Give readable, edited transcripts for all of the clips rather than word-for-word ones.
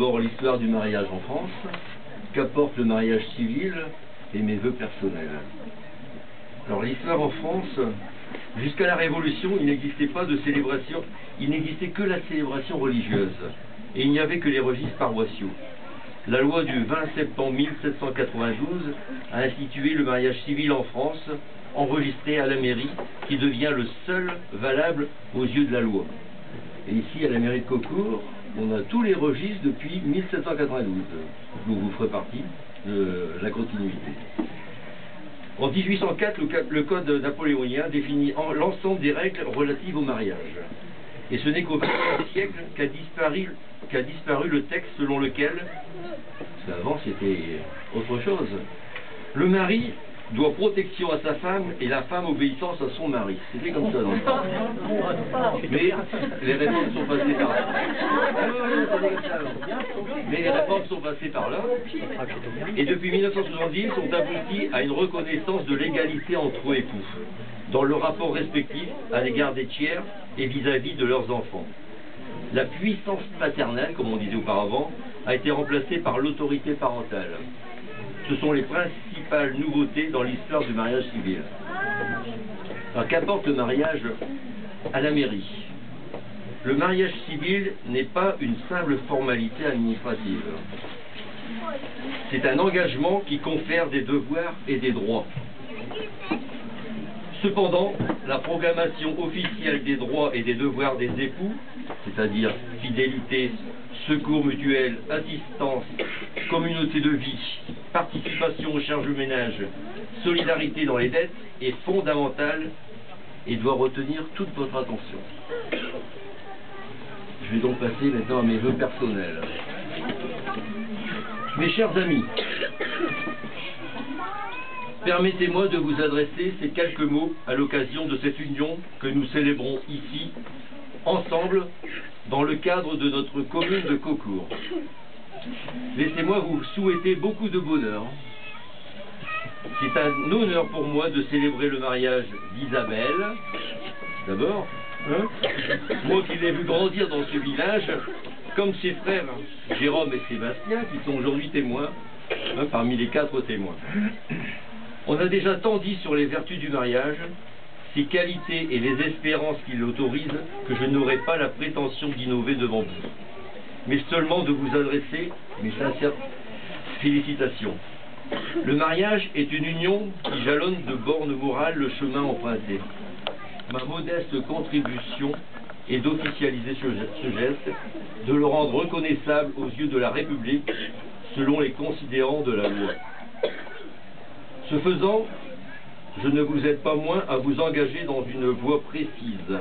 D'abord l'histoire du mariage en France, qu'apporte le mariage civil et mes vœux personnels. Alors l'histoire en France, jusqu'à la Révolution, il n'existait pas de célébration, il n'existait que la célébration religieuse, et il n'y avait que les registres paroissiaux. La loi du 20 septembre 1792 a institué le mariage civil en France, enregistré à la mairie, qui devient le seul valable aux yeux de la loi. Et ici, à la mairie de Caucourt, on a tous les registres depuis 1792. Donc vous ferez partie de la continuité. En 1804, le code napoléonien définit l'ensemble des règles relatives au mariage. Et ce n'est qu'au XXe siècle qu'a disparu le texte selon lequel, parce qu'avant c'était autre chose, le mari doit protection à sa femme et la femme obéissance à son mari. C'était comme ça dans le temps. Mais les réformes sont passées par là. Mais les réformes sont passées par là. Et depuis 1970, sont abouties à une reconnaissance de l'égalité entre époux, dans le rapport respectif à l'égard des tiers et vis-à-vis de leurs enfants. La puissance paternelle, comme on disait auparavant, a été remplacée par l'autorité parentale. Ce sont les principales nouveautés dans l'histoire du mariage civil. Alors qu'apporte le mariage à la mairie? Le mariage civil n'est pas une simple formalité administrative. C'est un engagement qui confère des devoirs et des droits. Cependant, la proclamation officielle des droits et des devoirs des époux, c'est-à-dire fidélité, secours mutuel, assistance, communauté de vie, participation aux charges de ménage, solidarité dans les dettes, est fondamentale et doit retenir toute votre attention. Je vais donc passer maintenant à mes vœux personnels. Mes chers amis, permettez-moi de vous adresser ces quelques mots à l'occasion de cette union que nous célébrons ici, ensemble, dans le cadre de notre commune de Caucourt. Laissez-moi vous souhaiter beaucoup de bonheur. C'est un honneur pour moi de célébrer le mariage d'Isabelle, d'abord, moi qui l'ai vu grandir dans ce village, comme ses frères Jérôme et Sébastien, qui sont aujourd'hui témoins, parmi les 4 témoins. On a déjà tant dit sur les vertus du mariage, ses qualités et les espérances qui l'autorisent, que je n'aurai pas la prétention d'innover devant vous, mais seulement de vous adresser mes sincères félicitations. Le mariage est une union qui jalonne de bornes morales le chemin emprunté. Ma modeste contribution est d'officialiser ce geste, de le rendre reconnaissable aux yeux de la République, selon les considérants de la loi. Ce faisant, je ne vous aide pas moins à vous engager dans une voie précise,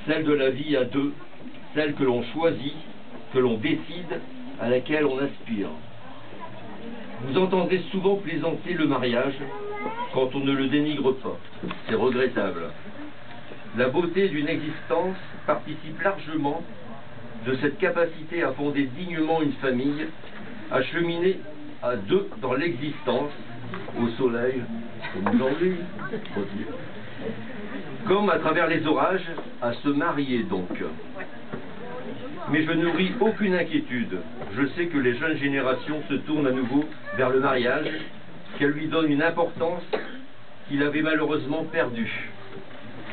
celle de la vie à deux, celle que l'on choisit, que l'on décide, à laquelle on aspire. Vous entendrez souvent plaisanter le mariage quand on ne le dénigre pas. C'est regrettable. La beauté d'une existence participe largement de cette capacité à fonder dignement une famille, à cheminer à deux dans l'existence, au soleil, comme aujourd'hui, comme à travers les orages, à se marier donc. Mais je ne nourris aucune inquiétude. Je sais que les jeunes générations se tournent à nouveau vers le mariage, qu'elles lui donnent une importance qu'il avait malheureusement perdue.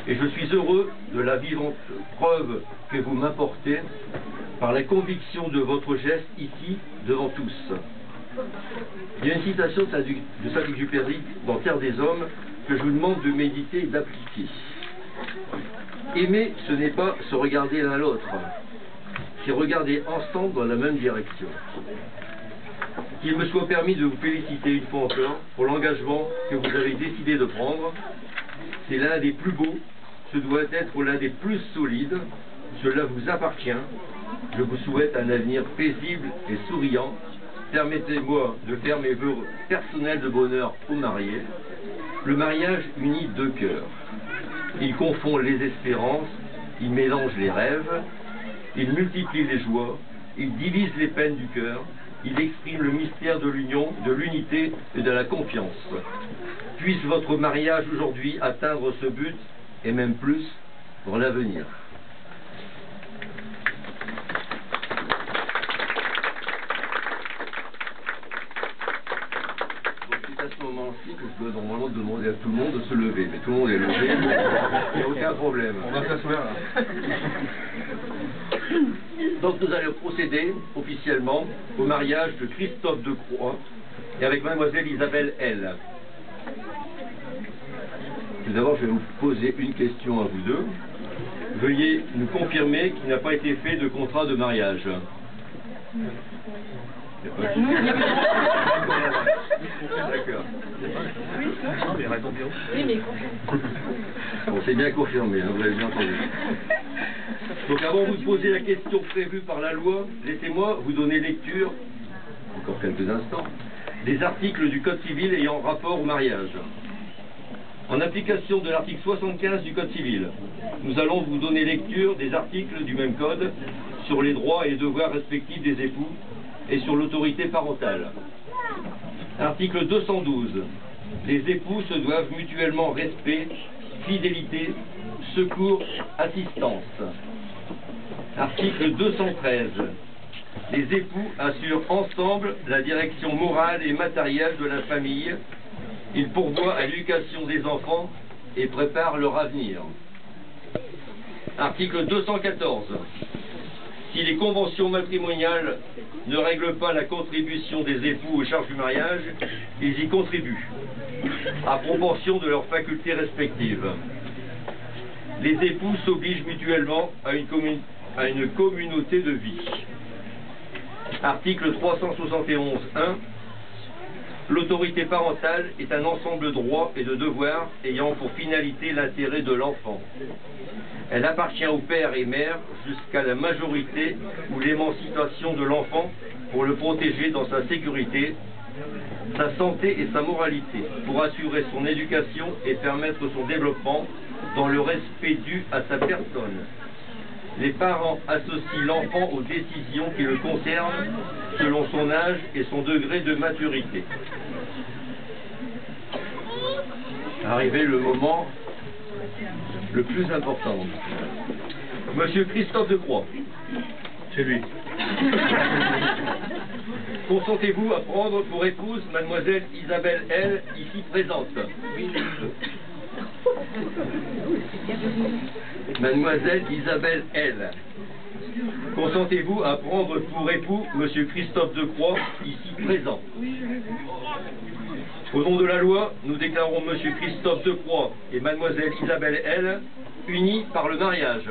Et je suis heureux de la vivante preuve que vous m'apportez par la conviction de votre geste ici, devant tous. Il y a une citation de Saint-Exupéry dans Terre des Hommes que je vous demande de méditer et d'appliquer. Aimer, ce n'est pas se regarder l'un l'autre, c'est regarder ensemble dans la même direction. Qu'il me soit permis de vous féliciter une fois encore pour l'engagement que vous avez décidé de prendre. C'est l'un des plus beaux, ce doit être l'un des plus solides, cela vous appartient. Je vous souhaite un avenir paisible et souriant. Permettez-moi de faire mes vœux personnels de bonheur aux mariés. Le mariage unit deux cœurs. Il confond les espérances, il mélange les rêves, il multiplie les joies, il divise les peines du cœur, il exprime le mystère de l'union, de l'unité et de la confiance. Puisse votre mariage aujourd'hui atteindre ce but, et même plus, pour l'avenir. ainsi que je dois normalement demander à tout le monde de se lever. Mais tout le monde est levé, il n'y a aucun problème. On va s'asseoir là. Donc nous allons procéder officiellement au mariage de Christophe de Croix et avec mademoiselle Isabelle L. Tout d'abord, je vais vous poser une question à vous deux. Veuillez nous confirmer qu'il n'a pas été fait de contrat de mariage. D'accord. Oui, mais Bon, c'est bien confirmé, hein, vous avez bien entendu. Donc avant de vous poser la question prévue par la loi, laissez-moi vous donner lecture, encore quelques instants, des articles du Code civil ayant rapport au mariage. En application de l'article 75 du Code civil, nous allons vous donner lecture des articles du même Code sur les droits et devoirs respectifs des époux et sur l'autorité parentale. Article 212. Les époux se doivent mutuellement respect, fidélité, secours, assistance. Article 213. Les époux assurent ensemble la direction morale et matérielle de la famille. Ils pourvoient à l'éducation des enfants et préparent leur avenir. Article 214. Si les conventions matrimoniales ne règlent pas la contribution des époux aux charges du mariage, ils y contribuent, à proportion de leurs facultés respectives. Les époux s'obligent mutuellement à une communauté de vie. Article 371.1. L'autorité parentale est un ensemble de droits et de devoirs ayant pour finalité l'intérêt de l'enfant. Elle appartient au père et mère jusqu'à la majorité ou l'émancipation de l'enfant pour le protéger dans sa sécurité, sa santé et sa moralité, pour assurer son éducation et permettre son développement dans le respect dû à sa personne. Les parents associent l'enfant aux décisions qui le concernent selon son âge et son degré de maturité. Arrivé le moment le plus important. Monsieur Christophe de Croix. C'est lui. Consentez-vous à prendre pour épouse mademoiselle Isabelle L, ici présente? Oui, je veux. Mademoiselle Isabelle L. Consentez-vous à prendre pour époux Monsieur Christophe de Croix, ici présent? Au nom de la loi, nous déclarons Monsieur Christophe de Croix et Mademoiselle Isabelle L unis par le mariage.